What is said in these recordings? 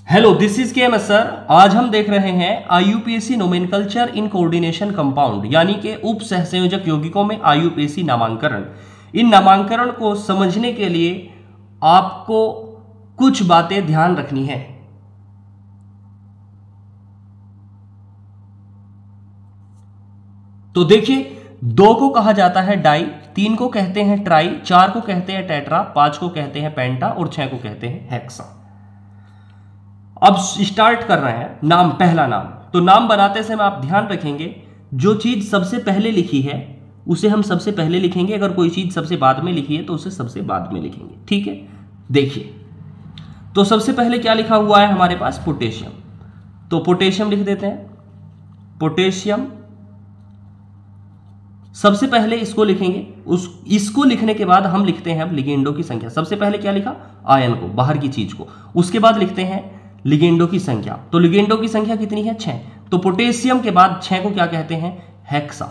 Hello, this is के sir. आज हम देख रहे हैं IUPAC nomenclature in coordination compound, यानी कि उप सहसंयोजक यौगिकों में आईयूपीएसी नामांकरण। इन नामांकरण को समझने के लिए आपको कुछ बातें ध्यान रखनी है। तो देखिए, 2 को कहा जाता है डाई, 3 को कहते हैं ट्राई, 4 को कहते हैं टेट्रा, 5 को कहते हैं पेंटा और 6 को कहते हैं हेक्सा। अब स्टार्ट कर रहे हैं नाम, पहला नाम। तो नाम बनाते समय आप ध्यान रखेंगे, जो चीज सबसे पहले लिखी है उसे हम सबसे पहले लिखेंगे, अगर कोई चीज सबसे बाद में लिखी है तो उसे सबसे बाद में लिखेंगे। ठीक है, देखिए तो सबसे पहले क्या लिखा हुआ है हमारे पास, पोटेशियम। तो पोटेशियम लिख देते हैं, पोटेशियम। सबसे पहले इसको लिखेंगे, इसको लिखने के बाद हम लिखते हैं अब लिगेंडो की संख्या। सबसे पहले क्या लिखा, आयन को, बाहर की चीज को। उसके बाद लिखते हैं लिगेंडो की संख्या। तो लिगेंडो की संख्या कितनी है, 6। तो पोटेशियम के बाद 6 को क्या कहते हैं, हेक्सा।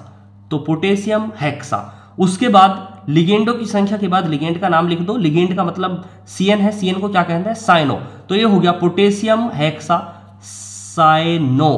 तो पोटेशियम हेक्सा। उसके बाद लिगेंडो की संख्या के बाद लिगेंड का नाम लिख दो। लिगेंड का मतलब सीएन है, सीएन को क्या कहते हैं, साइनो। तो ये हो गया पोटेशियम हेक्सा साइनो,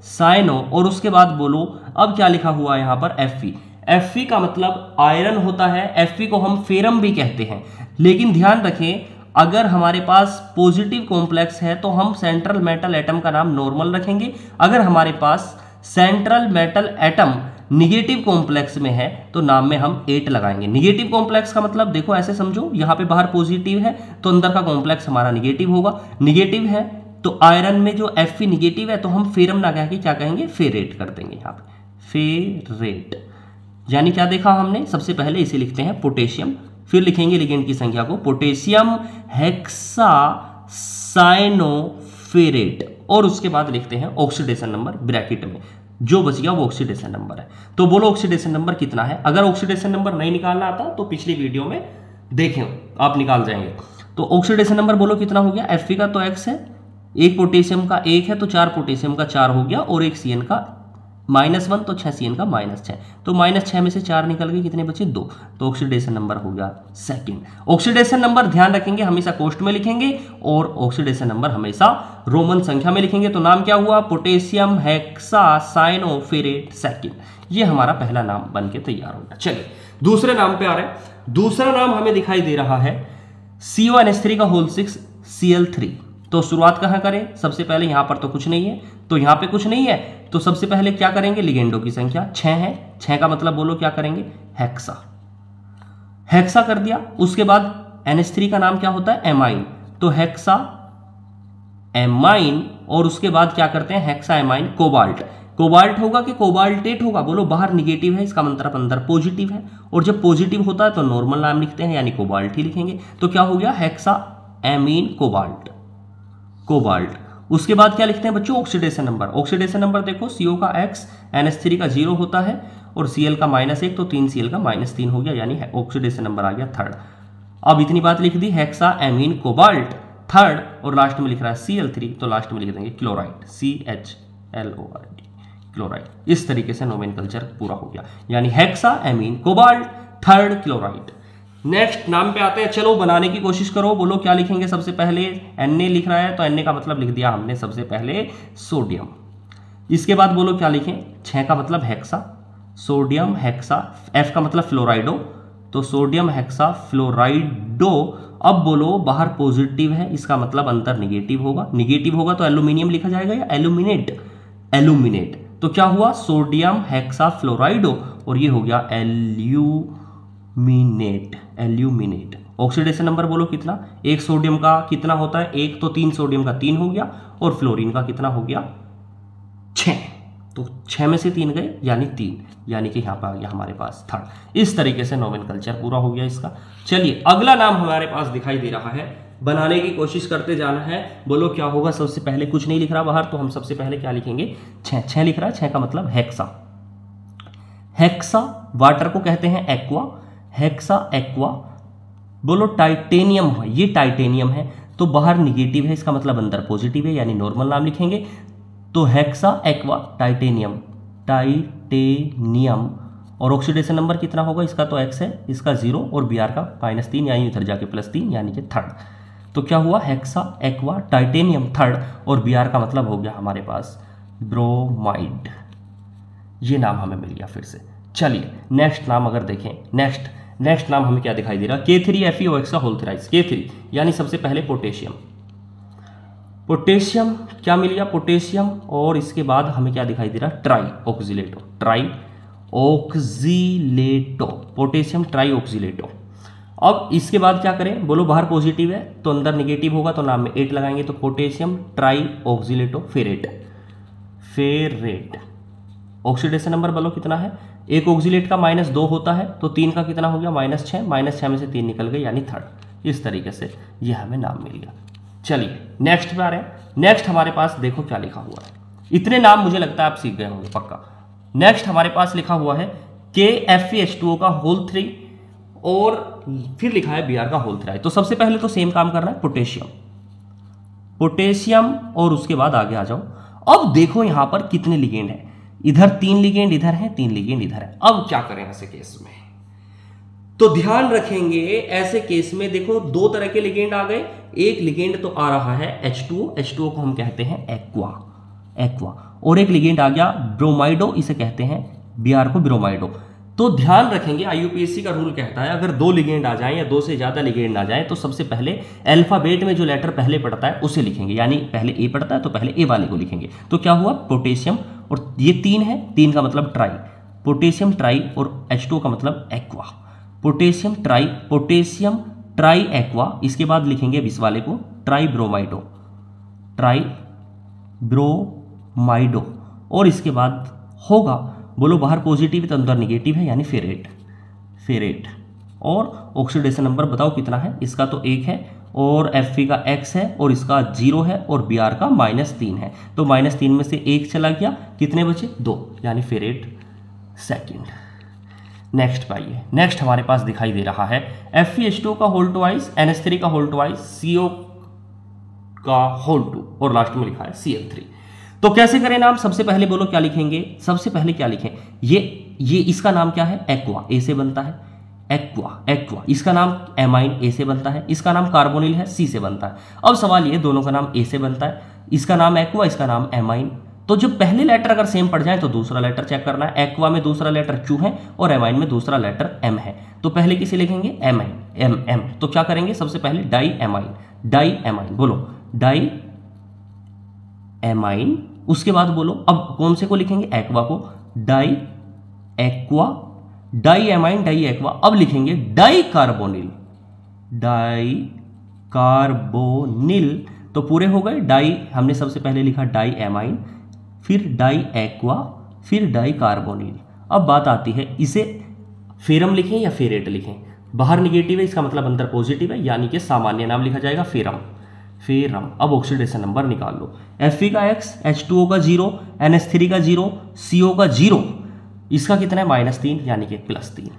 साइनो। और उसके बाद बोलो अब क्या लिखा हुआ है यहां पर, एफई। एफई का मतलब आयरन होता है। एफई को हम फेरम भी कहते हैं, लेकिन ध्यान रखें अगर हमारे पास पॉजिटिव कॉम्प्लेक्स है तो हम सेंट्रल मेटल एटम का नाम नॉर्मल रखेंगे। अगर हमारे पास central metal atom negative complex में है तो नाम में हम 8 लगाएंगे। निगेटिव कॉम्प्लेक्स का मतलब देखो ऐसे समझो, यहाँ पे बाहर पॉजिटिव है तो अंदर का कॉम्प्लेक्स हमारा निगेटिव होगा। निगेटिव है तो आयरन में जो Fe निगेटिव है तो हम फेरम ना कह के क्या कहेंगे, फेरेट कर देंगे यहाँ पे, फेरेट। यानी क्या देखा हमने, सबसे पहले इसे लिखते हैं पोटेशियम, फिर लिखेंगे लिगेंड की संख्या को, पोटेशियम हेक्सा साइनोफेरेट, और उसके बाद लिखते हैं ऑक्सीडेशन नंबर ब्रैकेट में। जो बच गया वो ऑक्सीडेशन नंबर है। तो बोलो ऑक्सीडेशन नंबर कितना है। अगर ऑक्सीडेशन नंबर नहीं निकालना आता तो पिछली वीडियो में देखें, आप निकाल जाएंगे। तो ऑक्सीडेशन नंबर बोलो कितना हो गया, Fe का तो x है, एक पोटेशियम का 1 है तो 4 पोटेशियम का 4 हो गया, और एक Cn का -1 तो 6 Cn का -6। तो -6 में से 4 निकल गए, कितने बचे, 2। तो ऑक्सीडेशन नंबर हो गया सेकंड। ऑक्सीडेशन नंबर ध्यान रखेंगे हमेशा कोष्ठ में लिखेंगे, और ऑक्सीडेशन नंबर हमेशा रोमन संख्या में लिखेंगे। तो नाम क्या हुआ, पोटेशियम हेक्सा साइनोफेरेट सेकंड। ये हमारा पहला नाम बन के तैयार होगा। चलिए दूसरे नाम पे आ रहे हैं। दूसरा नाम हमें दिखाई दे रहा है CO NH3 का होल 6 Cl3। तो शुरुआत कहां करें, सबसे पहले यहां पर तो कुछ नहीं है, तो यहां पे कुछ नहीं है तो सबसे पहले क्या करेंगे, लिगेंडो की संख्या 6 है। 6 का मतलब बोलो क्या करेंगे, हेक्सा। हेक्सा कर दिया। उसके बाद NH3 का नाम क्या होता है, एमाइन। तो हेक्सा एमाइन, और उसके बाद क्या करते हैं, हेक्सा एमाइन कोबाल्ट। कोबाल्ट होगा कि कोबाल्टेट होगा, बोलो बाहर निगेटिव है, इसका मतलब अंदर पॉजिटिव है, और जब पॉजिटिव होता है तो नॉर्मल नाम लिखते हैं, यानी कोबाल्ट ही लिखेंगे। तो क्या हो गया, हेक्सा एमीन कोबाल्ट, कोबाल्ट। उसके बाद क्या लिखते हैं बच्चों, ऑक्सीडेशन नंबर। ऑक्सीडेशन नंबर देखो, CO का X, NH3 का 0 होता है, और Cl का -1 तो 3 Cl का -3 हो गया, यानी ऑक्सीडेशन नंबर आ गया 3rd। अब इतनी बात लिख दी, हेक्सा एमीन कोबाल्ट 3rd, और लास्ट में लिख रहा है Cl3, तो लास्ट में लिख देंगे क्लोराइड, CHLORID, क्लोराइड। इस तरीके से नोमेनकल्चर पूरा हो गया, यानी hexa amine cobalt 3rd chloride. Next नाम पे आते हैं, चलो बनाने की कोशिश करो। बोलो क्या लिखेंगे सबसे पहले, Na लिख रहा है तो Na का मतलब लिख दिया हमने सबसे पहले सोडियम। इसके बाद बोलो क्या लिखें, 6 का मतलब हेक्सा, सोडियम हेक्सा, F का मतलब फ्लोराइडो, तो सोडियम हेक्सा फ्लोराइडो। अब बोलो बाहर पॉजिटिव है, इसका मतलब अंदर निगेटिव होगा। निगेटिव होगा तो एल्यूमिनियम लिखा जाएगा या एल्यूमिनेट, एल्यूमिनेट। तो क्या हुआ, सोडियम हेक्सा फ्लोराइडो, और ये हो गया एल्यूमिनेट, एल्यूमिनेट। ऑक्सीडेशन नंबर बोलो कितना, एक सोडियम का कितना होता है, 1 तो 3 सोडियम का 3 हो गया, और फ्लोरीन का कितना हो गया, 6। तो 6 में से 3 गए यानी 3, यानी कि यहाँ पर आ गया हमारे पास 3rd। इस तरीके से नोमेनकल्चर पूरा हो गया इसका। चलिए अगला नाम हमारे पास दिखाई दे रहा है, बनाने की कोशिश करते जाना है। बोलो क्या होगा, सबसे पहले कुछ नहीं लिख रहा बाहर, तो हम सबसे पहले क्या लिखेंगे, 6 लिख रहा है। 6 का मतलब हेक्सा, हेक्सा। वाटर को कहते हैं एक्वा, हेक्सा एक्वा। बोलो टाइटेनियम है, ये टाइटेनियम है तो बाहर निगेटिव है, इसका मतलब अंदर पॉजिटिव है, यानी नॉर्मल नाम लिखेंगे। तो हेक्सा एक्वा टाइटेनियम, टाइटेनियम। और ऑक्सीडेशन नंबर कितना होगा, इसका तो X है, इसका 0 और Br का -3, यानी उधर जाके +3, यानी कि 3rd। तो क्या हुआ, हेक्सा, एक्वा, टाइटेनियम थर्ड, और Br का मतलब हो गया हमारे पास ब्रोमाइड। ये नाम हमें मिल गया फिर से। चलिए नेक्स्ट नाम अगर देखें, नेक्स्ट नाम हमें क्या दिखाई दे रहा, K3FeOX का होल थ्राइस, K3 यानी सबसे पहले पोटेशियम क्या मिल गया, पोटेशियम, और इसके बाद हमें क्या दिखाई दे रहा, ट्राई ऑक्सीलेटो, पोटेशियम ट्राई ऑक्सीलेटो। अब इसके बाद क्या करें, बोलो बाहर पॉजिटिव है तो अंदर नेगेटिव होगा, तो नाम में 8 लगाएंगे, तो potassium tri oxalato ferrate. Oxidation number बोलो कितना है, एक ऑक्सीलेट का -2 होता है, तो 3 का कितना हो गया, -6, -6 में से 3 निकल गए यानी थर्ड। इस तरीके से ये हमें नाम मिल गया। चलिए नेक्स्ट पे आ रहे हैं। नेक्स्ट हमारे पास देखो क्या लिखा हुआ है, इतने नाम मुझे लगता है आप सीख गए होंगे पक्का। नेक्स्ट हमारे पास लिखा हुआ है KFeH2O का होल 3 और फिर लिखा है Br का होल 3। तो सबसे पहले तो सेम काम करना है, पोटेशियम और उसके बाद आगे आ जाओ। अब देखो यहां पर कितने लिगेंड है, इधर 3 लिगेंड इधर है, 3 लिगेंड इधर है। अब क्या करें ऐसे केस में, तो ध्यान रखेंगे ऐसे केस में देखो 2 तरह के लिगेंड आ गए। एक लिगेंड तो आ रहा है H2O को हम कहते हैं एक्वा, और एक लिगेंड आ गया ब्रोमाइडो, इसे कहते हैं Br को ब्रोमाइडो। तो ध्यान रखेंगे IUPAC का रूल कहता है अगर 2 लिगेंड आ जाएं या 2 से ज्यादा लिगेंड आ जाएं तो सबसे पहले अल्फाबेट में जो लेटर पहले पड़ता है उसे लिखेंगे, यानी पहले ए पड़ता है तो पहले ए वाले को लिखेंगे। तो क्या हुआ, पोटेशियम, और ये 3 है, 3 का मतलब ट्राई, पोटेशियम ट्राई, और H2O का मतलब एक्वा, पोटेशियम ट्राई एक्वा। इसके बाद लिखेंगे इस वाले को ट्राई ब्रोमाइडो, और इसके बाद होगा, बोलो बाहर पॉजिटिव तो अंदर नेगेटिव है यानी फेरेट। और ऑक्सीडेशन नंबर बताओ कितना है, इसका तो 1 है, और Fe का X है, और इसका 0 है, और Br का -3 है। तो -3 में से 1 चला गया, कितने बचे, 2, यानी फेरेट सेकेंड। नेक्स्ट पाइए, नेक्स्ट हमारे पास दिखाई दे रहा है FeH2O का होल ट्वाइस, NH3 का होल ट्वाइस, CO का होल 2, और लास्ट में लिखा है Cl3। तो कैसे करें नाम, सबसे पहले बोलो क्या लिखेंगे, सबसे पहले क्या लिखें, ये इसका नाम क्या है, एक्वा, ए से बनता है, एक्वा। इसका नाम एमाइन, ए से बनता है, इसका नाम कार्बोनिल है, सी से बनता है। अब सवाल ये, दोनों का नाम ए से बनता है, इसका नाम एक्वा, इसका नाम एमाइन, तो जब पहले लेटर अगर सेम पड़ जाए तो दूसरा लेटर चेक करना है। एक्वा में दूसरा लेटर क्यू है और एमाइन में दूसरा लेटर एम है, तो पहले किसे लिखेंगे, एम। तो क्या करेंगे, सबसे पहले डाई एमाइन, बोलो डाई एमाइन। उसके बाद बोलो अब कौन से को लिखेंगे, एक्वा को, डाई एमाइन डाई एक्वा। अब लिखेंगे डाई कार्बोनिल, तो पूरे हो गए, डाई हमने सबसे पहले लिखा डाई एमाइन, फिर डाई एक्वा, फिर डाई कार्बोनिल। अब बात आती है, इसे फेरम लिखें या फेरेट लिखें, बाहर निगेटिव है इसका मतलब अंदर पॉजिटिव है, यानी कि सामान्य नाम लिखा जाएगा फेरम। अब ऑक्सीडेशन नंबर निकाल लो, Fe का X, H2O का 0, NH3 का 0, CO का 0, इसका कितना है, -3 यानी कि +3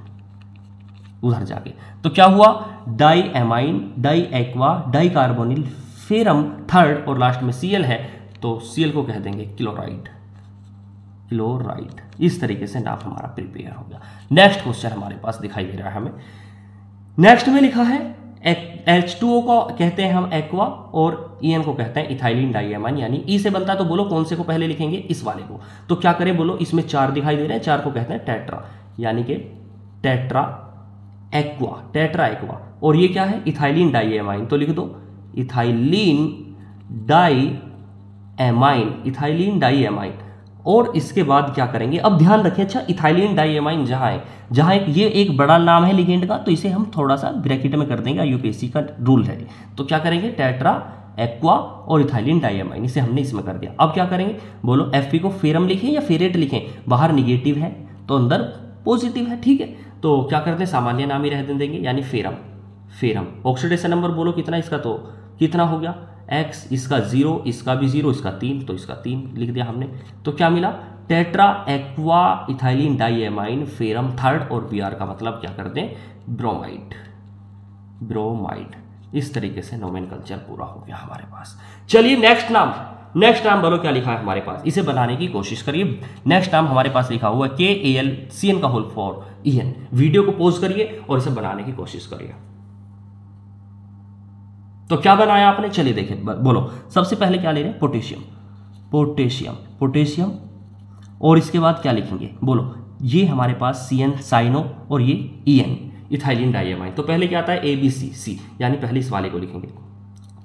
उधर जाके। तो क्या हुआ, di amine, di aqua, di carbonyl, ferrum third, और लास्ट में Cl है, तो Cl को कह देंगे क्लोराइड। इस तरीके से नाम हमारा प्रिपेयर हो गया। नेक्स्ट क्वेश्चन हमारे पास दिखाई दे रहा है हमें, नेक्स्ट में लिखा है H2O को कहते हैं हम एक्वा, और En को कहते हैं इथाइलिन डाइएमाइन, यानी ई से बनता है। तो बोलो कौन से को पहले लिखेंगे, इस वाले को। तो क्या करें, बोलो इसमें 4 दिखाई दे रहे हैं, 4 को कहते हैं टेट्रा, यानी कि टेट्रा एक्वा, और ये क्या है, इथाइलिन डाइएमाइन, तो लिख दो इथाइलिन डाइएमाइन। और इसके बाद क्या करेंगे, अब ध्यान रखें, अच्छा इथाइलिन डाइएमाइन जहां ये एक बड़ा नाम है लिगेंड का, तो इसे हम थोड़ा सा ब्रैकेट में कर देंगे, IUPAC का रूल है। तो क्या करेंगे, टेट्रा एक्वा और इथाइलिन डाइएमाइन, इसे हमने इसमें कर दिया। अब क्या करेंगे, बोलो Fe को फेरम लिखें या फेरेट लिखें, बाहर निगेटिव है तो अंदर पॉजिटिव है, ठीक है। तो क्या करते हैं, सामान्य नाम ही रह देंगे, यानी फेरम। ऑक्सीडेशन नंबर बोलो कितना, इसका तो कितना हो गया, X, इसका 0, इसका भी 0, इसका 3, तो इसका 3 लिख दिया हमने। तो क्या मिला, tetra aqua ethylene diamine ferrum third, और Br का मतलब क्या कर दें, ब्रोमाइड। इस तरीके से नोमेनकल्चर पूरा हो गया हमारे पास। चलिए नेक्स्ट नाम बोलो क्या लिखा है हमारे पास, इसे बनाने की कोशिश करिए। नेक्स्ट नाम हमारे पास लिखा हुआ है KAlCN का होल फॉर En। वीडियो को पॉज करिए और इसे बनाने की कोशिश करिए। तो क्या बनाया आपने, चलिए देखें, बोलो सबसे पहले क्या ले रहे हैं, पोटेशियम, पोटेशियम, पोटेशियम, और इसके बाद क्या लिखेंगे, बोलो ये हमारे पास CN साइनो और ये EN इथाइलिन डाइएमाइन। तो पहले क्या आता है ABC, C, यानी पहले इस वाले को लिखेंगे।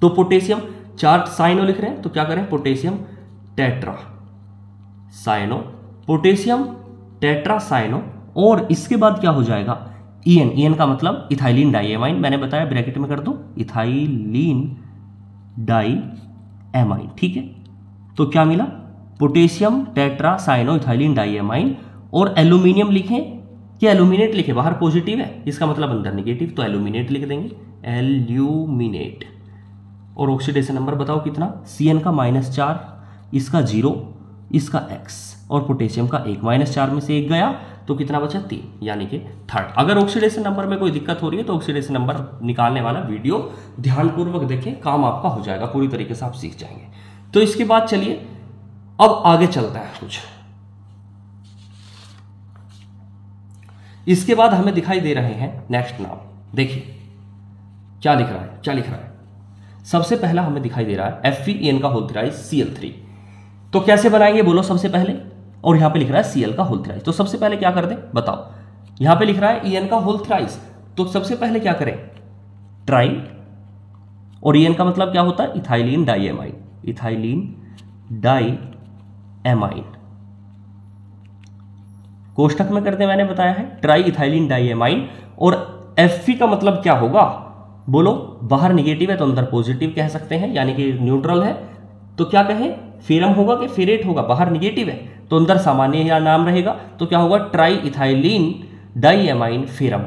तो पोटेशियम 4 साइनो लिख रहे हैं, तो क्या करें, potassium tetra cyano, potassium tetra cyano, और इसके बाद क्या हो जाएगा EN, EN का मतलब इथाइलिन डाइएमाइन, मैंने बताया ब्रैकेट में कर दो, इथाइलिन डाइएमाइन, ठीक है। तो क्या मिला, potassium tetra cyano ethylene diamine, और एल्यूमिनियम लिखें कि एल्यूमिनेट लिखे, बाहर पॉजिटिव है, इसका मतलब अंदर नेगेटिव, तो एल्यूमिनेट लिख देंगे, एल्यूमिनेट। और ऑक्सीडेशन नंबर बताओ कितना, CN का -4, इसका 0, इसका X, और पोटेशियम का 1, -4 में से 1 गया तो कितना बचा, 3, यानी कि थर्ड। अगर ऑक्सीडेशन नंबर में कोई दिक्कत हो रही है तो ऑक्सीडेशन नंबर निकालने वाला वीडियो ध्यानपूर्वक देखें, काम आपका हो जाएगा, पूरी तरीके से आप सीख जाएंगे। तो इसके बाद चलिए अब आगे चलता है कुछ। इसके बाद हमें दिखाई दे रहे हैं नेक्स्ट नाम, देखिए क्या लिख रहा है, क्या लिख रहा है। सबसे पहला हमें दिखाई दे रहा है FeN का होल थ्राइज Cl3। तो कैसे बनाएंगे बोलो सबसे पहले, और यहां पे लिख रहा है Cl का होल थ्राइज, तो सबसे पहले क्या कर दे बताओ, यहां पे लिख रहा है EN का होल थ्राइज, तो सबसे पहले क्या करें, ट्राई, और EN का मतलब क्या होता है, इथाइलिन डाइएमाइन, इथाइलिन डाइएमाइन, कोष्ठक में करते मैंने बताया है ट्राई इथाइलिन डाइएमाइन। और Fe का मतलब क्या होगा, बोलो बाहर निगेटिव है तो अंदर पॉजिटिव कह सकते हैं, यानी कि न्यूट्रल है, तो क्या कहें, फेरम होगा कि फेरेट होगा, बाहर निगेटिव है तो अंदर सामान्य या नाम रहेगा, तो क्या होगा, try ethylene diamine ferrum,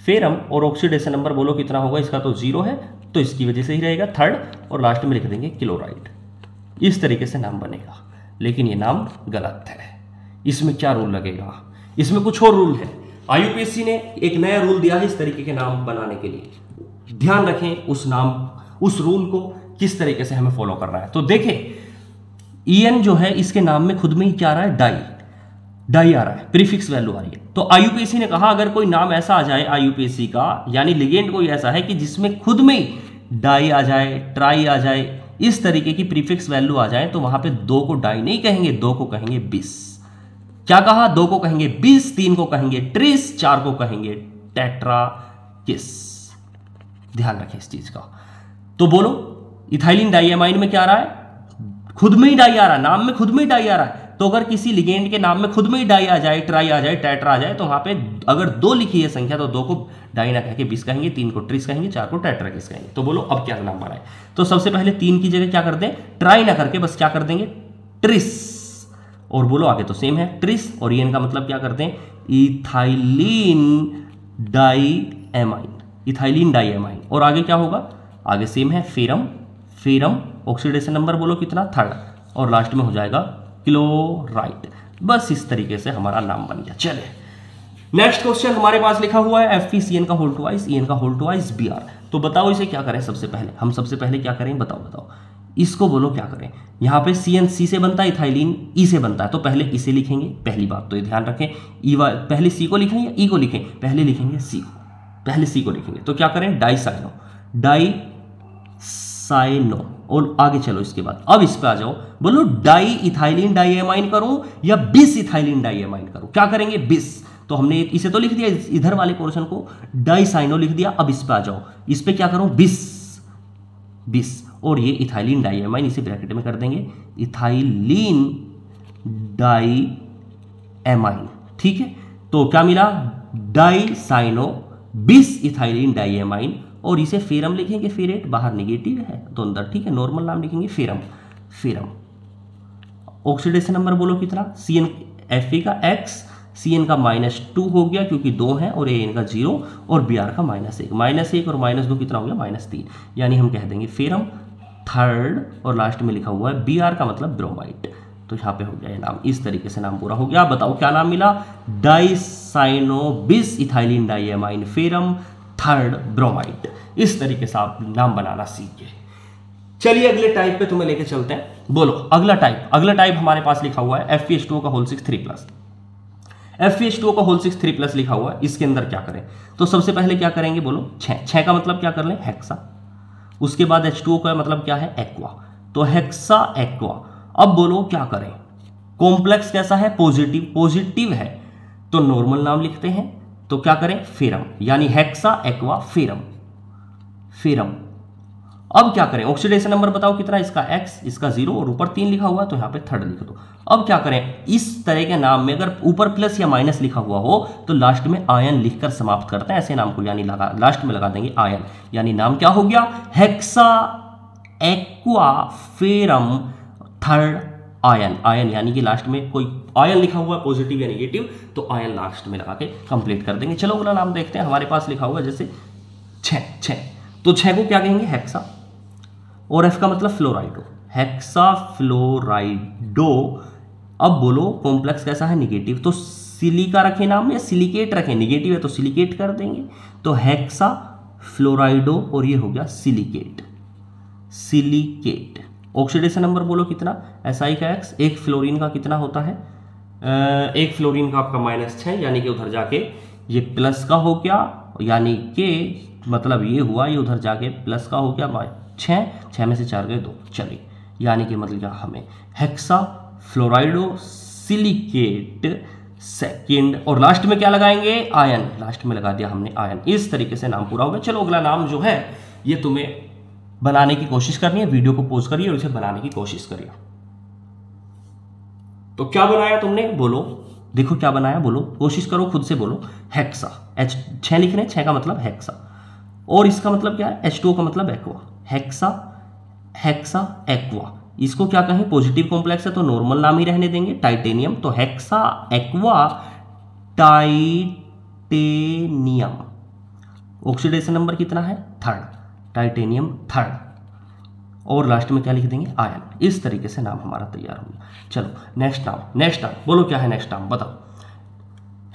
ferrum. और ऑक्सीडेशन नंबर बोलो कितना होगा, इसका तो 0 है तो इसकी वजह से ही रहेगा थर्ड, और लास्ट में लिख देंगे क्लोराइड। इस तरीके से नाम बनेगा, लेकिन ये नाम गलत है। इसमें क्या रूल लगेगा, इसमें कुछ और रूल है। IUPAC ने एक नया रूल दिया है इस तरीके के नाम बनाने के लिए, ध्यान रखें उस नाम, उस रूल को किस तरीके से हमें फॉलो करना है। तो देखें EN जो है इसके नाम में खुद में ही क्या आ रहा है, डाई, डाई आ रहा है, प्रीफिक्स वैल्यू आ रही है। तो IUPAC ने कहा अगर कोई नाम ऐसा आ जाए IUPAC का, यानी लिगेंड कोई ऐसा है कि जिसमें खुद में ही डाई आ जाए, ट्राई आ जाए, इस तरीके की प्रीफिक्स वैल्यू आ जाए, तो वहां पे 2 को डाई नहीं कहेंगे, 2 को कहेंगे बिस। क्या कहा, 2 को कहेंगे बिस, 3 को कहेंगे ट्रिस, 4 को कहेंगे टेट्राकिस। ध्यान रखें इस चीज का। तो बोलो इथाइलिन डाइएमाइन में क्या आ रहा है, खुद में ही डाई आ रहा है, नाम में खुद में ही डाई आ रहा है। तो अगर किसी लिगेंड के नाम में खुद में ही डाई आ जाए, ट्राई आ जाए, टेट्रा आ जाए, तो वहां पे अगर 2 लिखी है संख्या तो 2 को डाई ना कह के बिस कहेंगे, 3 को ट्रिस कहेंगे, 4 को टेट्राकिस कहेंगे। तो बोलो अब क्या नाम बनाए, तो सबसे पहले 3 की जगह क्या कर दें, ट्राई ना करके बस क्या कर देंगे, ट्रिस। और बोलो आगे तो सेम है ट्रिस, और EN का मतलब क्या करते हैं, इथाइलिन डाइएमाइन, इथाइलिन डाइएमाइन। और आगे क्या होगा, आगे सेम है फेरम, फेरम, ऑक्सीडेशन नंबर बोलो कितना, थर्ड, और लास्ट में हो जाएगा क्लोराइड। बस इस तरीके से हमारा नाम बन गया। चले नेक्स्ट क्वेश्चन हमारे पास लिखा हुआ है FeCN का होल ट्वाइस, EN का होल ट्वाइस Br। तो बताओ इसे क्या करें, सबसे पहले हम सबसे पहले क्या करें, बताओ बताओ इसको, बोलो क्या करें। यहाँ पे CN C से बनता है, इथाइलिन E से बनता है, तो पहले इसे लिखेंगे, पहली बात तो ये ध्यान रखें। पहले C को लिखें या E को लिखें, पहले लिखेंगे C को, पहले C को लिखेंगे। तो क्या करें, डाई साइनो, डाई साइनो, और आगे चलो इसके बाद अब इस पे आ जाओ, बोलो डाई इथाइलिन डाइएमाइन करूं या बिस इथाइलिन डाइएमाइन करूं, क्या करेंगे, बिस। तो हमने इसे तो लिख दिया, इधर वाले पोर्शन को डाई साइनो लिख दिया। अब इस पे आ जाओ, इस पे क्या करूं, बिस, बिस, और ये इथाइलिन डाइएमाइन इसे ब्रैकेट में कर देंगे, इथाइलिन डाइएमाइन, ठीक है। तो क्या मिला, डाई साइनो बिस इथाइलिन डाइएमाइन, और इसे फेरम लिखेंगे, फेरेट, बाहर नेगेटिव है तो अंदर, ठीक है, नॉर्मल नाम लिखेंगे फेरम, फेरम। ऑक्सीडेशन नंबर बोलो कितना, CN Fe का X, CN का -2 हो गया क्योंकि 2 है, और AN का 0, और Br का -1, -1 और -2 कितना हो गया, -3, यानी हम कह देंगे फेरम थर्ड, और लास्ट में लिखा हुआ है Br का मतलब ब्रोमाइड। तो यहाँ पे हो गया ये नाम, इस तरीके से नाम पूरा हो गया। बताओ क्या नाम मिला, डाइसाइनो बिस ethylene diamine ferrum third bromide. इस तरीके से आप नाम बनाना सीख गए। चलिए अगले टाइप पे तुम्हें लेके चलते हैं। बोलो अगला टाइप, अगला टाइप हमारे पास लिखा हुआ है FeH2O का होल 6 3+। FeH2O का होल 6 3+ लिखा हुआ है, इसके अंदर क्या करें? तो सबसे पहले क्या करेंगे बोलो, 6 का मतलब क्या कर लें, हेक्सा। उसके बाद H2O का मतलब क्या है, एक्वा, तो हेक्सा एक्वा। अब बोलो क्या करें, कॉम्प्लेक्स कैसा है, पॉजिटिव, पॉजिटिव है तो नॉर्मल नाम लिखते हैं, तो क्या करें, फेरम, यानी हेक्सा एक्वा फेरम, फेरम। अब क्या करें, ऑक्सीडेशन नंबर बताओ कितना, इसका X, इसका 0 और ऊपर 3 लिखा हुआ है तो यहाँ पे 3rd लिख दो। अब क्या करें, इस तरह के नाम में अगर ऊपर प्लस या माइनस लिखा हुआ हो तो लास्ट में आयन लिखकर समाप्त करते हैं ऐसे नाम को, यानी लास्ट में लगा देंगे आयन, यानी नाम क्या हो गया, hexa aqua ferrum 3rd ion. Ion यानी कि लास्ट में कोई आयन लिखा हुआ है पॉजिटिव या नेगेटिव तो आयन लास्ट में लगा के कंप्लीट कर देंगे। चलो अगला नाम देखते हैं, हमारे पास लिखा हुआ है जैसे 6, तो 6 को क्या कहेंगे, हेक्सा, और F का मतलब फ्लोराइडो, हेक्सा फ्लोराइडो। अब बोलो कॉम्प्लेक्स कैसा है, निगेटिव, तो सिलिका रखे नाम या सिलिकेट रखें, निगेटिव है तो सिलिकेट कर देंगे, तो हेक्सा फ्लोराइडो और ये हो गया सिलिकेट, सिलिकेट। ऑक्सीडेशन नंबर बोलो कितना, SI का X, एक फ्लोरीन का कितना होता है, एक फ्लोरीन का आपका -6, यानी कि उधर जाके ये प्लस का हो गया, यानी कि मतलब ये हुआ, ये उधर जाके प्लस का हो गया 6 में से 4 गए 2, चलिए, यानी कि मतलब क्या हमें हेक्सा फ्लोराइडो सिलिकेट सेकंड, और लास्ट में क्या लगाएंगे, आयन, लास्ट में लगा दिया हमने आयन। इस तरीके से नाम पूरा हो गया। चलो अगला नाम जो है ये तुम्हें बनाने की कोशिश करनी है, वीडियो को पॉज करिए और इसे बनाने की कोशिश करिए। तो क्या बनाया तुमने, बोलो, देखो क्या बनाया, बोलो, कोशिश करो, खुद से बोलो, हेक्सा, H 6 लिख रहे हैं, 6 का मतलब हेक्सा, और इसका मतलब क्या है, H2O का मतलब एक्वा, हेक्सा, हेक्सा एक्वा। इसको क्या कहें, पॉजिटिव कॉम्प्लेक्स है तो नॉर्मल नाम ही रहने देंगे, टाइटेनियम, तो hexa aqua titanium. Oxidation number कितना है, 3rd, टाइटेनियम 3rd, और लास्ट में क्या लिख देंगे, आयन। इस तरीके से नाम हमारा तैयार हो गया। चलो नेक्स्ट नाम, नेक्स्ट नाम बोलो, क्या है नेक्स्ट नाम बताओ,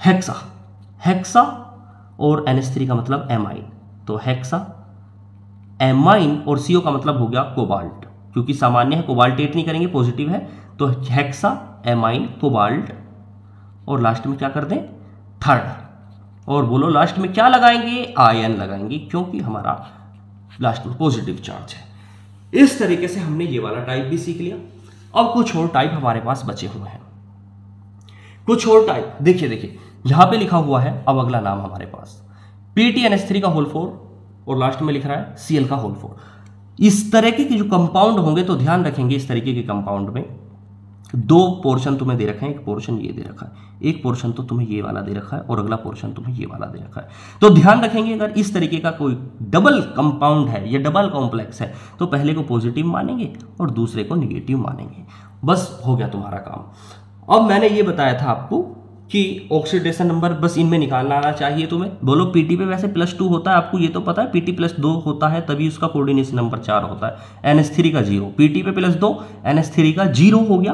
हेक्सा, हेक्सा और NH3 का मतलब एमाइन, तो हेक्सा एमाइन, और CO का मतलब हो गया कोबाल्ट, क्योंकि सामान्य है, कोबाल्टेट नहीं करेंगे, पॉजिटिव है, तो हेक्सा एमाइन कोबाल्ट, और लास्ट में क्या कर दें, 3rd, और बोलो लास्ट में क्या लगाएंगे, आयन लगाएंगे, क्योंकि हमारा लास्ट में पॉजिटिव चार्ज है। इस तरीके से हमने ये वाला टाइप भी सीख लिया। अब कुछ और टाइप हमारे पास बचे हुए हैं, कुछ और टाइप देखिए यहां पे लिखा हुआ है। अब अगला नाम हमारे पास PTNH3 का होल 4 और लास्ट में लिख रहा है Cl का होल 4। इस तरह के जो कंपाउंड होंगे तो ध्यान रखेंगे, इस तरीके के कंपाउंड में 2 पोर्शन तुम्हें दे रखे हैं, एक पोर्शन ये दे रखा है, एक पोर्शन तो तुम्हें ये वाला दे रखा है, और अगला पोर्शन तुम्हें ये वाला दे रखा है। तो ध्यान रखेंगे, अगर इस तरीके का कोई डबल कंपाउंड है या डबल कॉम्प्लेक्स है तो पहले को पॉजिटिव मानेंगे और दूसरे को निगेटिव मानेंगे, बस हो गया तुम्हारा काम। अब मैंने ये बताया था आपको कि ऑक्सीडेशन नंबर बस इनमें निकालना आना चाहिए तुम्हें। बोलो PT पे वैसे +2 होता है, आपको ये तो पता है, PT +2 होता है तभी उसका कोऑर्डिनेशन नंबर 4 होता है। NH3 का 0, PT पे +2, NH3 का 0 हो गया,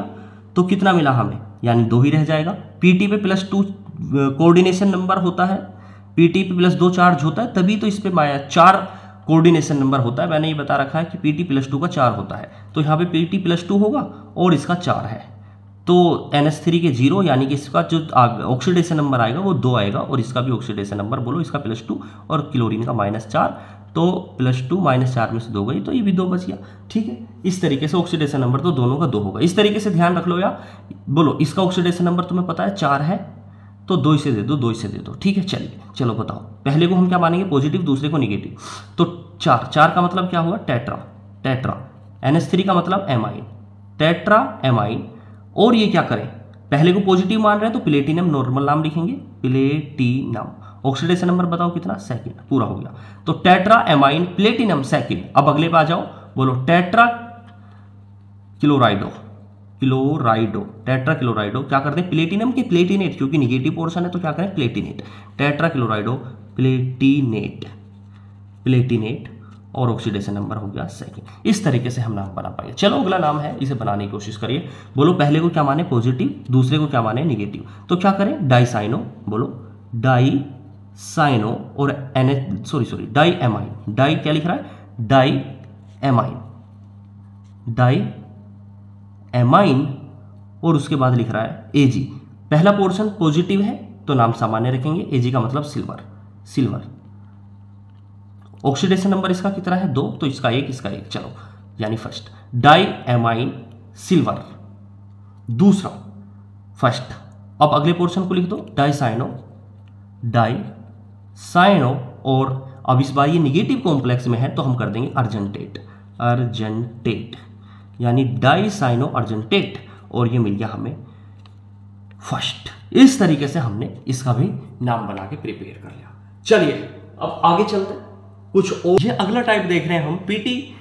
तो कितना मिला हमें, यानी 2 ही रह जाएगा। PT पे +2 कोऑर्डिनेशन नंबर होता है, PT पे +2 चार्ज होता है, तभी तो इस पे 4 कोऑर्डिनेशन नंबर होता है। मैंने ये बता रखा है कि PT +2 का 4 होता है, तो यहाँ पे PT +2 होगा और इसका 4 है, तो NH3 के 0, यानी कि इसका जो ऑक्सीडेशन नंबर आएगा वो 2 आएगा, और इसका भी ऑक्सीडेशन नंबर बोलो, इसका +2 और क्लोरीन का -4, तो +2 -4 में से 2 गई, तो ये भी 2 बच गया। ठीक है, इस तरीके से ऑक्सीडेशन नंबर तो दोनों का 2 होगा। इस तरीके से ध्यान रख लो यार। बोलो इसका ऑक्सीडेशन नंबर तुम्हें पता है 4 है, तो 2 इसे दे दो, 2 इसे दे दो। ठीक है, चलिए चलो बताओ, पहले को हम क्या मानेंगे, पॉजिटिव, दूसरे को निगेटिव, तो 4 का मतलब क्या हुआ, टेट्रा, टेट्रा। NH3 का मतलब एमाइन, टेट्रा एमाइन, और ये क्या करें, पहले को पॉजिटिव मान रहे हैं तो प्लेटिनम नॉर्मल नाम लिखेंगे, प्लेटिनम। ऑक्सीडेशन नंबर बताओ कितना, 2nd, पूरा हो गया, तो टेट्रा एमाइन प्लेटिनम 2nd। अब अगले पे आ जाओ, बोलो टेट्रा क्लोराइडो, क्लोराइडो, टेट्रा क्लोराइडो, क्या करते हैं, प्लेटिनम के प्लेटिनेट, क्योंकि निगेटिव पोर्शन है तो क्या करें, प्लेटिनेट, टेट्रा क्लोराइडो प्लेटिनेट, प्लेटिनेट, और ऑक्सीडेशन नंबर हो गया 2nd। इस तरीके से हम नाम बना पाएंगे। चलो अगला नाम है, इसे बनाने की कोशिश करिए। बोलो पहले को क्या माने, पॉजिटिव, दूसरे को क्या माने, निगेटिव, तो क्या करें, डाइसाइनो, बोलो डाइसाइनो, और डाई एमाइन, डाई क्या लिख रहा है, डाई एमाइन, डाई एमाइन, और उसके बाद लिख रहा है AG। पहला पोर्शन पॉजिटिव है तो नाम सामान्य रखेंगे, Ag का मतलब सिल्वर, सिल्वर। ऑक्सीडेशन नंबर इसका कितना है 2, तो इसका 1, इसका 1, चलो यानी फर्स्ट डाई एमाइन सिल्वर, दूसरा फर्स्ट। अब अगले पोर्शन को लिख दो डाई साइनो, डाई साइनो, और अब इस बार ये निगेटिव कॉम्प्लेक्स में है तो हम कर देंगे अर्जेंटेट, अर्जेंटेट यानी डाई साइनो अर्जेंटेट, और ये मिल गया हमें फर्स्ट। इस तरीके से हमने इसका भी नाम बना के प्रिपेयर कर लिया। चलिए अब आगे चलते हैं कुछ और। ये अगला टाइप देख रहे हैं हम पीटी,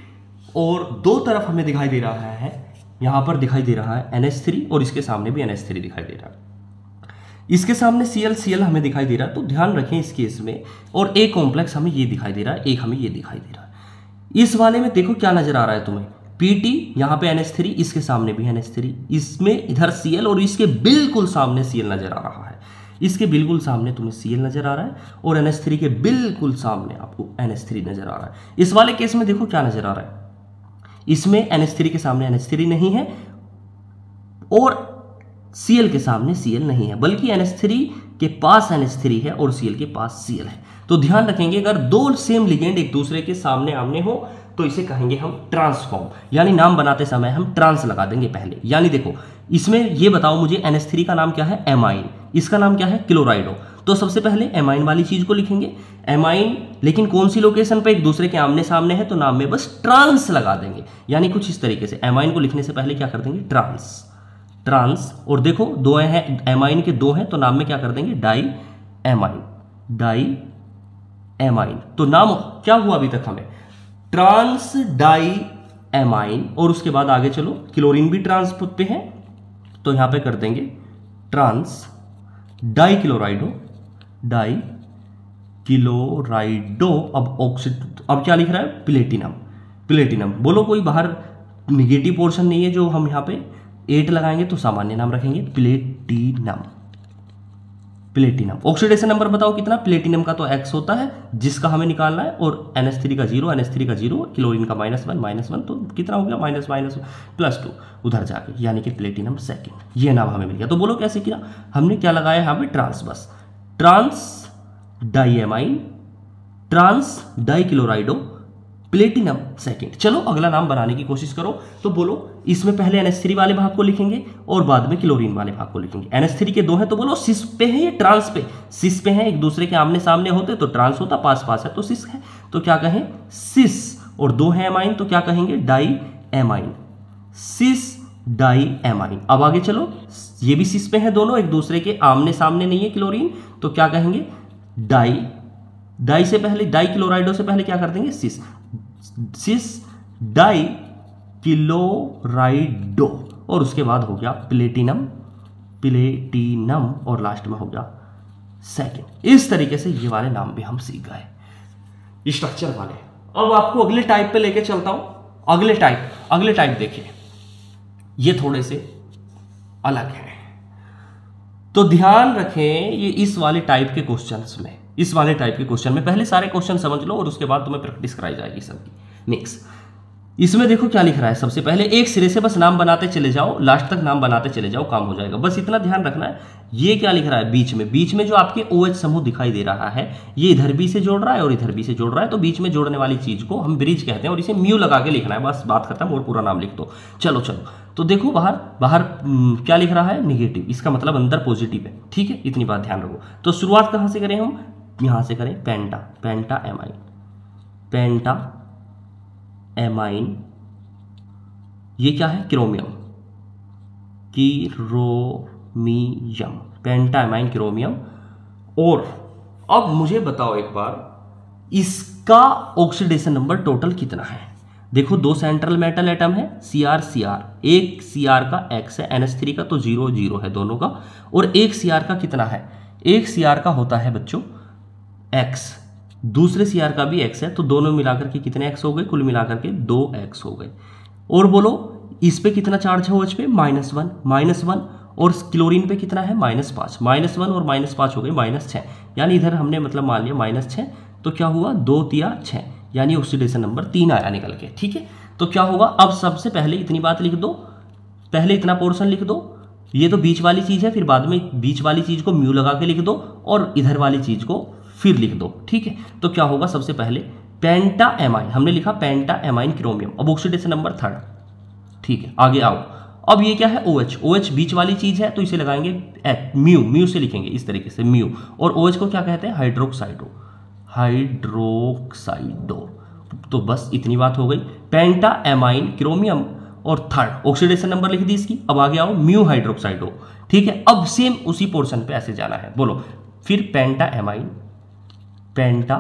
और दो तरफ हमें दिखाई दे रहा है, यहां पर दिखाई दे रहा है NH3 और इसके सामने भी NH3 दिखाई दे रहा है, इसके सामने Cl हमें दिखाई दे रहा है। तो ध्यान रखें इस केस में, और एक कॉम्प्लेक्स हमें ये दिखाई दे रहा है, एक हमें ये दिखाई दे रहा है। इस वाले में देखो क्या नजर आ रहा है तुम्हें, Pt यहाँ पे NH3, इसके सामने भी NH3, इसमें इधर Cl और इसके बिल्कुल सामने Cl नजर आ रहा है, इसके बिल्कुल सामने तुम्हें Cl नजर आ रहा है, और NH3 के बिल्कुल सामने आपको NH3 नजर आ रहा है। इस वाले केस में देखो क्या नजर आ रहा है, इसमें NH3 के सामने NH3 नहीं है और Cl के सामने Cl नहीं है, बल्कि NH3 के पास NH3 है और Cl के पास Cl है। तो ध्यान रखेंगे अगर दो सेम लिगेंड एक दूसरे के सामने आमने हो तो इसे कहेंगे हम ट्रांसफॉर्म, यानी नाम बनाते समय हम ट्रांस लगा देंगे पहले। यानी देखो इसमें ये बताओ मुझे NH3 का नाम क्या है एमाइन, इसका नाम क्या है क्लोराइडो। तो सबसे पहले एमाइन वाली चीज को लिखेंगे, एमाइन, लेकिन कौन सी लोकेशन पे एक दूसरे के आमने सामने है तो नाम में बस ट्रांस लगा देंगे। यानी कुछ इस तरीके से एमाइन को लिखने से पहले क्या कर देंगे ट्रांस, ट्रांस। और देखो दो हैं एमाइन के, दो हैं तो नाम में क्या कर देंगे डाई एमाइन, डाई एमाइन। तो नाम क्या हुआ अभी तक हमें ट्रांस डाई एमाइन, और उसके बाद आगे चलो क्लोरीन भी ट्रांस पे है तो यहां पे कर देंगे ट्रांस डाई क्लोराइडो, डाई क्लोराइडो। अब क्या लिख रहा है प्लेटिनम, प्लेटिनम। बोलो कोई बाहर निगेटिव पोर्शन नहीं है जो हम यहाँ पे 8 लगाएंगे तो सामान्य नाम रखेंगे प्लेटिनम, प्लेटिनम। ऑक्सीडेशन नंबर बताओ कितना, प्लेटिनम का तो X होता है जिसका हमें निकालना है, और NH3 का 0, NH3 का 0, क्लोरीन का -1, तो कितना हो गया -+2 उधर जाके, यानी कि प्लेटिनम सेकंड। ये नाम हमें मिल गया। तो बोलो कैसे किया, हमने क्या लगाया यहाँ पे ट्रांस, बस trans डाईएमाइन, trans die क्लोराइडो, platinum second. चलो अगला नाम बनाने की कोशिश करो। तो बोलो इसमें पहले NH3 वाले भाग को लिखेंगे और बाद में क्लोरीन वाले भाग को लिखेंगे। NH3 के 2 हैं तो बोलो सिस पे है या ट्रांस पे, सिस पे है, एक दूसरे के आमने सामने होते तो ट्रांस होता, पास पास है तो सिस है, तो क्या कहें सिस। और 2 है एमाइन तो क्या कहेंगे डाई एमाइन, सिस डाई एमाइन। अब आगे चलो, ये भी सिस पे है दोनों, एक दूसरे के आमने सामने नहीं है क्लोरीन, तो क्या कहेंगे डाई, डाई से पहले डाई क्लोराइडो से पहले क्या कर देंगे सिस, सिस डाई क्लोराइडो, और उसके बाद हो गया प्लेटिनम, प्लेटिनम, और लास्ट में हो गया सेकंड। इस तरीके से ये वाले नाम भी हम सीख गए स्ट्रक्चर वाले। अब आपको अगले टाइप पे लेके चलता हूं। अगले टाइप देखिए, ये थोड़े से अलग है, तो ध्यान रखें ये इस वाले टाइप के क्वेश्चंस में, इस वाले टाइप के क्वेश्चन में पहले सारे क्वेश्चन समझ लो और उसके बाद तुम्हें प्रैक्टिस कराई जाएगी सबकी। नेक्स्ट इसमें देखो क्या लिख रहा है, सबसे पहले एक सिरे से बस नाम बनाते चले जाओ, लास्ट तक नाम बनाते चले जाओ, काम हो जाएगा। बस इतना ध्यान रखना है। ये क्या लिख रहा है बीच में जो आपके OH समूह दिखाई दे रहा है, ये इधर भी से जोड़ रहा है और इधर भी से जोड़ रहा है, तो बीच में जोड़ने वाली चीज को हम ब्रिज कहते हैं और इसे म्यू लगा के लिखना है, बस बात खत्म, और पूरा नाम लिख दो। चलो तो देखो बाहर क्या लिख रहा है निगेटिव, इसका मतलब अंदर पॉजिटिव है, ठीक है, इतनी बात ध्यान रखो। तो शुरुआत कहां से करें हम, यहां से करें पेंटा, पेंटा एमाइन, पेंटा एमाइन। ये क्या है क्रोमियम, कीरोमियम, पेंटा एमाइन क्रोमियम। और अब मुझे बताओ एक बार इसका ऑक्सीडेशन नंबर टोटल कितना है। देखो 2 सेंट्रल मेटल एटम है Cr Cr, एक Cr का X है, NH3 का तो 0 0 है दोनों का, और एक Cr का कितना है, एक Cr का होता है बच्चों X, दूसरे Cr का भी X है, तो दोनों मिलाकर के कितने X हो गए, कुल मिलाकर के 2X हो गए। और बोलो इस पे कितना चार्ज है OH पे -1, और क्लोरीन पे कितना है -5, -1 और -5 हो गए -6, यानी इधर हमने मतलब मान लिया -6, तो क्या हुआ 2 3 6, यानी ऑक्सीडेशन नंबर 3 आया निकल के, ठीक है। तो क्या होगा, अब सबसे पहले इतनी बात लिख दो, पहले इतना पोर्शन लिख दो, ये तो बीच वाली चीज है, फिर बाद में बीच वाली चीज को म्यू लगा के लिख दो और इधर वाली चीज को फिर लिख दो, ठीक है। तो क्या होगा, सबसे पहले पेंटा एमाइन, हमने लिखा पेंटा एमाइन क्रोमियम, अब ऑक्सीडेशन नंबर 3, ठीक है। आगे आओ, अब ये क्या है, OH, OH बीच वाली चीज है तो इसे लगाएंगे म्यू, म्यू से लिखेंगे इस तरीके से म्यू, और OH को क्या कहते हैं, हाइड्रोक्साइडो, हाइड्रोक्साइडो। तो बस इतनी बात हो गई, पेंटा एमाइन क्रोमियम और 3 ऑक्सीडेशन नंबर लिख दी इसकी। अब आगे आओ, म्यू हाइड्रोक्साइडो, ठीक है। अब सेम उसी पोर्शन पे ऐसे जाना है, बोलो फिर पेंटा एमाइन, पेंटा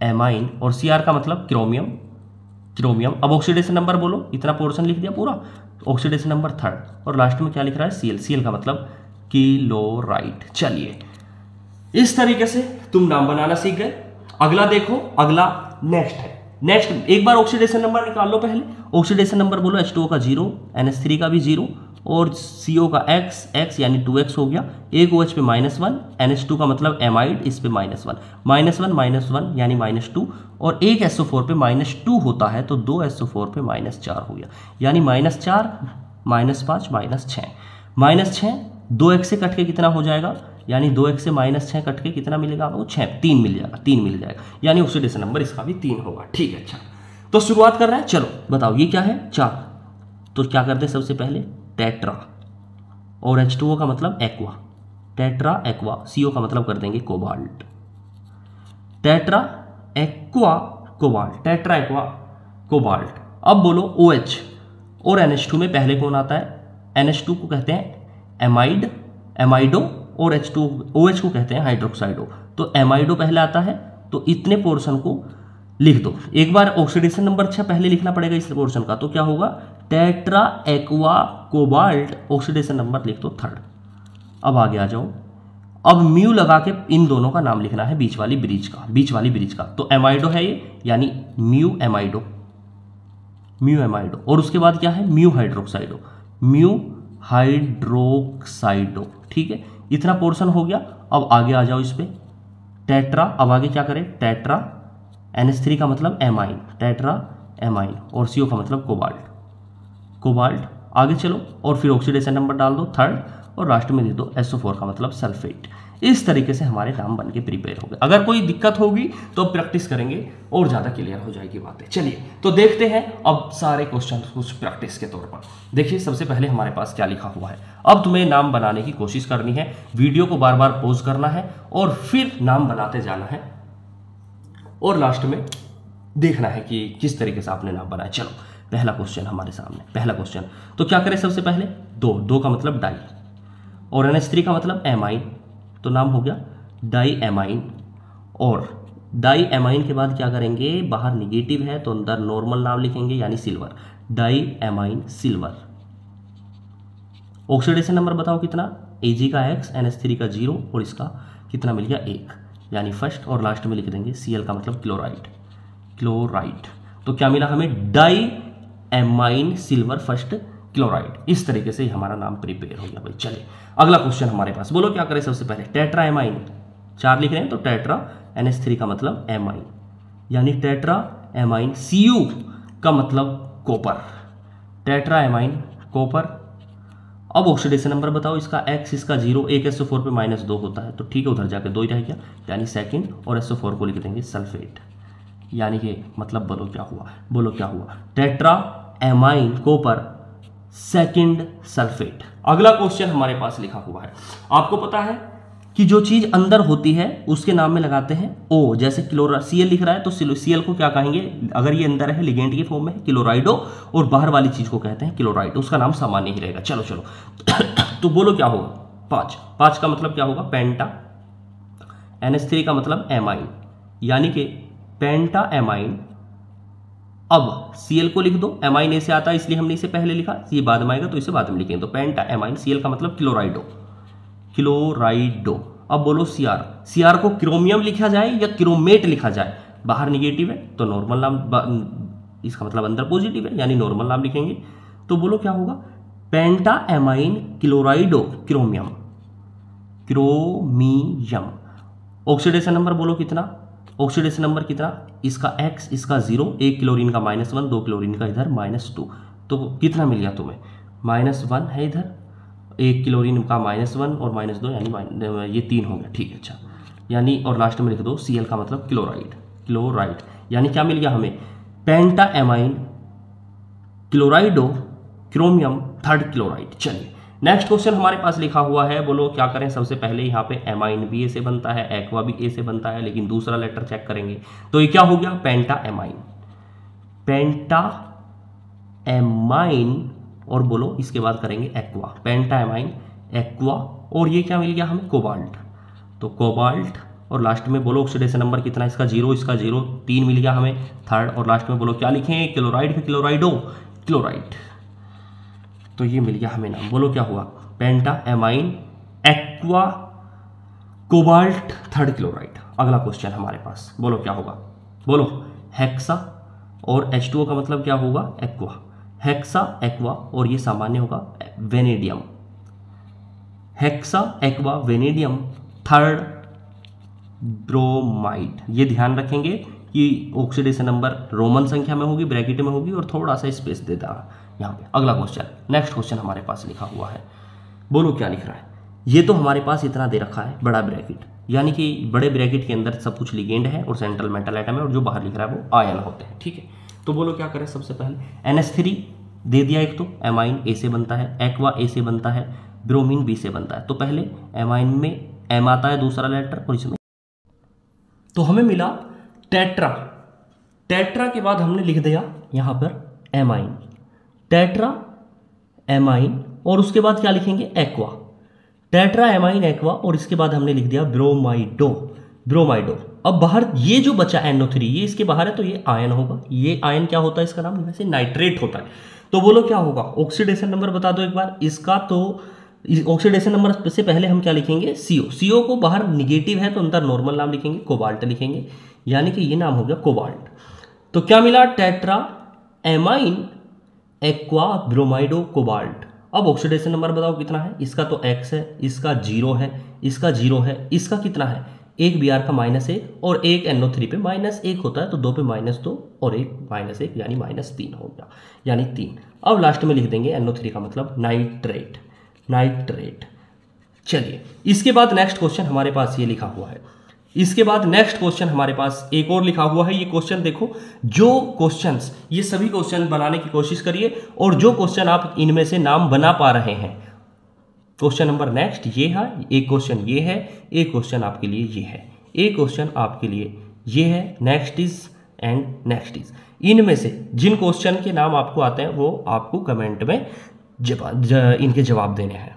एमाइन और Cr का मतलब क्रोमियम, क्रोमियम। अब ऑक्सीडेशन नंबर बोलो, इतना पोर्शन लिख दिया पूरा, ऑक्सीडेशन नंबर 3 और लास्ट में क्या लिख रहा है, Cl, Cl का मतलब क्लोराइड। चलिए इस तरीके से तुम नाम बनाना सीख गए। अगला देखो, अगला नेक्स्ट है, नेक्स्ट एक बार ऑक्सीडेशन नंबर निकाल लो पहले। ऑक्सीडेशन नंबर बोलो, H2O का 0, NH3 का भी 0 और CO का x यानी 2x हो गया, एक OH पे -1, NH2 का मतलब एमाइड, इस पे -1, -1 यानी -2 और एक SO4 पे -2 होता है तो 2 SO4 पे -4 हो गया, यानी -4 -5 -6 2x से कट के कितना हो जाएगा, यानी 2x से -6 कट के कितना मिलेगा आपको, 6, 3 मिल जाएगा, 3 मिल जाएगा, यानी ऑक्सीडेशन नंबर इसका भी 3 होगा, ठीक है। अच्छा तो शुरुआत कर रहे हैं, चलो बताओ ये क्या है, 4। तो क्या करते हैं, सबसे पहले टेट्रा और H2O का मतलब एक्वा, टेट्रा एक्वा, CO का मतलब कर देंगे cobalt, tetra aqua cobalt, tetra aqua cobalt. अब बोलो OH और NH2 में पहले कौन आता है, NH2 को कहते हैं एमाइड, एमाइडो, और OH को कहते हैं हाइड्रोक्साइडो। तो एमाइडो पहले आता है, तो इतने पोर्शन को लिख दो। एक बार ऑक्सीडेशन नंबर 6 पहले लिखना पड़ेगा इस पोर्शन का, तो क्या होगा, tetra aqua cobalt, oxidation number लिख दो 3। अब आगे आ जाओ, अब म्यू लगा के इन दोनों का नाम लिखना है, बीच वाली ब्रिज का, बीच वाली ब्रिज का। तो एमाइडो है ये, यानी म्यू एमाइडो, म्यू एमाइडो, और उसके बाद क्या है, म्यू हाइड्रोक्साइडो, म्यू हाइड्रोक्साइडो, ठीक है। इतना पोर्शन हो गया। अब आगे आ जाओ इस पे, टेट्रा, अब आगे क्या करें, टेट्रा, NH3 का मतलब एमाइन, टेट्रा एमाइन, और CO का मतलब कोबाल्ट, कोबाल्ट। आगे चलो और फिर ऑक्सीडेशन नंबर डाल दो 3 और लास्ट में लिख दो SO4 का मतलब सल्फेट। इस तरीके से हमारे नाम बन के प्रिपेयर हो गए। अगर कोई दिक्कत होगी तो प्रैक्टिस करेंगे और ज़्यादा क्लियर हो जाएगी बातें। चलिए तो देखते हैं अब सारे क्वेश्चन कुछ प्रैक्टिस के तौर पर। देखिए सबसे पहले हमारे पास क्या लिखा हुआ है। अब तुम्हें नाम बनाने की कोशिश करनी है, वीडियो को बार बार पॉज करना है और फिर नाम बनाते जाना है और लास्ट में देखना है कि किस तरीके से आपने नाम बनाया। चलो पहला क्वेश्चन हमारे सामने, पहला क्वेश्चन। तो क्या करें, सबसे पहले दो का मतलब डाई और NH3 का मतलब एमाइन, तो नाम हो गया डाई एमाइन। और डाई एमाइन के बाद क्या करेंगे, बाहर निगेटिव है तो अंदर नॉर्मल नाम लिखेंगे यानी silver, di amine silver. Oxidation number बताओ कितना, Ag का x, NH3 का 0 और इसका कितना मिल गया 1, यानी फर्स्ट। और लास्ट में लिख देंगे Cl का मतलब क्लोराइड, क्लोराइड। तो क्या मिला हमें, di amine silver first chloride. इस तरीके से ही हमारा नाम प्रिपेयर हो गया भाई। चले अगला क्वेश्चन हमारे पास, बोलो क्या करें। सबसे पहले टेट्रा एमाइन 4 लिख रहे हैं तो टेट्रा, NH3 का मतलब एमाइन यानी टेट्रा एमाइन, Cu का मतलब कॉपर, टेट्रा एमाइन कॉपर। अब ऑक्सीडेशन नंबर बताओ, इसका x, इसका 0, एक SO4 पे -2 होता है तो ठीक है, उधर जाके 2 ही रह गया यानी सेकंड, और SO4 को लिख देंगे सल्फेट, यानी कि मतलब बोलो क्या हुआ, बोलो क्या हुआ, tetra amine copper second sulphate. अगला क्वेश्चन हमारे पास लिखा हुआ है, आपको पता है कि जो चीज अंदर होती है उसके नाम में लगाते हैं O, जैसे क्लोरा Cl लिख रहा है तो Cl को क्या कहेंगे, अगर ये अंदर है लिगेंड के फॉर्म में है क्लोराइडो, और बाहर वाली चीज को कहते हैं क्लोराइड, उसका नाम सामान्य ही रहेगा। चलो चलो तो बोलो क्या होगा, 5 का मतलब क्या होगा, पेंटा, NH3 का मतलब एमाइन यानी कि पेंटा एमाइन। अब Cl को लिख दो, एमाइन ए से आता है इसलिए हमने इसे पहले लिखा, ये बाद में आएगा तो इसे बाद में लिखेंगे। तो पेंटा एमाइन, Cl का मतलब क्लोराइडो, क्लोराइडो। अब बोलो Cr को क्रोमियम लिखा जाए या क्रोमेट लिखा जाए, बाहर निगेटिव है तो नॉर्मल नाम, इसका मतलब अंदर पॉजिटिव है यानी नॉर्मल नाम लिखेंगे। तो बोलो क्या होगा, पेंटा amine क्लोराइडो chromium, chromium. Oxidation number बोलो कितना, ऑक्सीडेशन नंबर कितना, इसका x, इसका 0, एक क्लोरीन का -1, 2 क्लोरीन का इधर -2, तो कितना मिल गया तुम्हें, -1 है इधर एक क्लोरीन का -1 और -2 यानी ये 3 हो गया, ठीक है। अच्छा, यानी और लास्ट में लिख दो Cl का मतलब क्लोराइड, यानी क्या मिल गया हमें, पेंटा एमाइन क्लोराइडो क्रोमियम थर्ड क्लोराइड। चलिए नेक्स्ट क्वेश्चन हमारे पास लिखा हुआ है, बोलो क्या करें। सबसे पहले यहाँ पे एमाइन भी ए से बनता है, एक्वा भी ए से बनता है, लेकिन दूसरा लेटर चेक करेंगे तो ये क्या हो गया, पेंटा एमाइन और बोलो इसके बाद करेंगे एक्वा, पेंटा एमाइन एक्वा, और ये क्या मिल गया हमें, कोबाल्ट। तो कोबाल्ट और लास्ट में बोलो ऑक्सीडेशन नंबर कितना, इसका 0, इसका 0, 3 मिल गया हमें थर्ड, और लास्ट में बोलो क्या लिखें, क्लोराइड फिर क्लोराइड। तो ये मिल गया हमें नाम, बोलो क्या हुआ, penta amine aqua cobalt third chloride. अगला क्वेश्चन हमारे पास, बोलो क्या होगा, बोलो हेक्सा और H2O का मतलब क्या होगा, एक्वा, हेक्सा एक्वा, और ये सामान्य होगा vanadium, hexa aqua vanadium third bromide. ये ध्यान रखेंगे कि ऑक्सीडेशन नंबर रोमन संख्या में होगी, ब्रैकेट में होगी, और थोड़ा सा स्पेस दे देना यहाँ पे। अगला क्वेश्चन, नेक्स्ट क्वेश्चन हमारे पास लिखा हुआ है, बोलो क्या लिख रहा है। ये तो हमारे पास इतना दे रखा है बड़ा ब्रैकेट, यानी कि बड़े ब्रैकेट के अंदर सब कुछ लिगेंड है और सेंट्रल मेटल एटम है, और जो बाहर लिख रहा है वो आयन होते हैं, ठीक है। तो बोलो क्या करें, सबसे पहले NH3 दे दिया एक, तो एमाइन ए से बनता है, एक्वा ए से बनता है, ब्रोमीन बी से बनता है। तो पहले एमाइन में एम आता है दूसरा लेटर, और इसमें तो हमें मिला टेट्रा के बाद हमने लिख दिया यहाँ पर एमाइन, टेट्रा एमाइन, और उसके बाद क्या लिखेंगे, एक्वा, टेट्रा एमाइन एक्वा, और इसके बाद हमने लिख दिया ब्रोमाइडो। अब बाहर ये जो बचा NO3, ये इसके बाहर है, तो ये आयन होगा। ये आयन क्या होता है, इसका नाम वैसे नाइट्रेट होता है। तो बोलो क्या होगा, ऑक्सीडेशन नंबर बता दो एक बार इसका। तो ऑक्सीडेशन नंबर से पहले हम क्या लिखेंगे, CO को बाहर निगेटिव है तो अंदर नॉर्मल नाम लिखेंगे, कोबाल्ट लिखेंगे, यानी कि ये नाम हो गया कोबाल्ट। तो क्या मिला, टेट्रा एमाइन एक्वा ब्रोमाइडो कोबाल्ट। अब ऑक्सीडेशन नंबर बताओ कितना है, इसका तो X है, इसका 0 है, इसका 0 है, इसका कितना है, एक Br का -1 और एक NO3 पे -1 होता है, तो 2 पे -2 और एक -1 यानी -3 हो गया, यानी 3। अब लास्ट में लिख देंगे NO3 का मतलब नाइट्रेट। चलिए इसके बाद नेक्स्ट क्वेश्चन हमारे पास ये लिखा हुआ है, इसके बाद नेक्स्ट क्वेश्चन हमारे पास एक और लिखा हुआ है। ये क्वेश्चन देखो, जो क्वेश्चंस, ये सभी क्वेश्चन बनाने की कोशिश करिए, और जो क्वेश्चन आप इनमें से नाम बना पा रहे हैं, क्वेश्चन नंबर नेक्स्ट ये है, एक क्वेश्चन ये है, एक क्वेश्चन आपके लिए ये है, एक क्वेश्चन आपके लिए ये है, नेक्स्ट इज। इनमें से जिन क्वेश्चन के नाम आपको आते हैं वो आपको कमेंट में इनके जवाब देने हैं।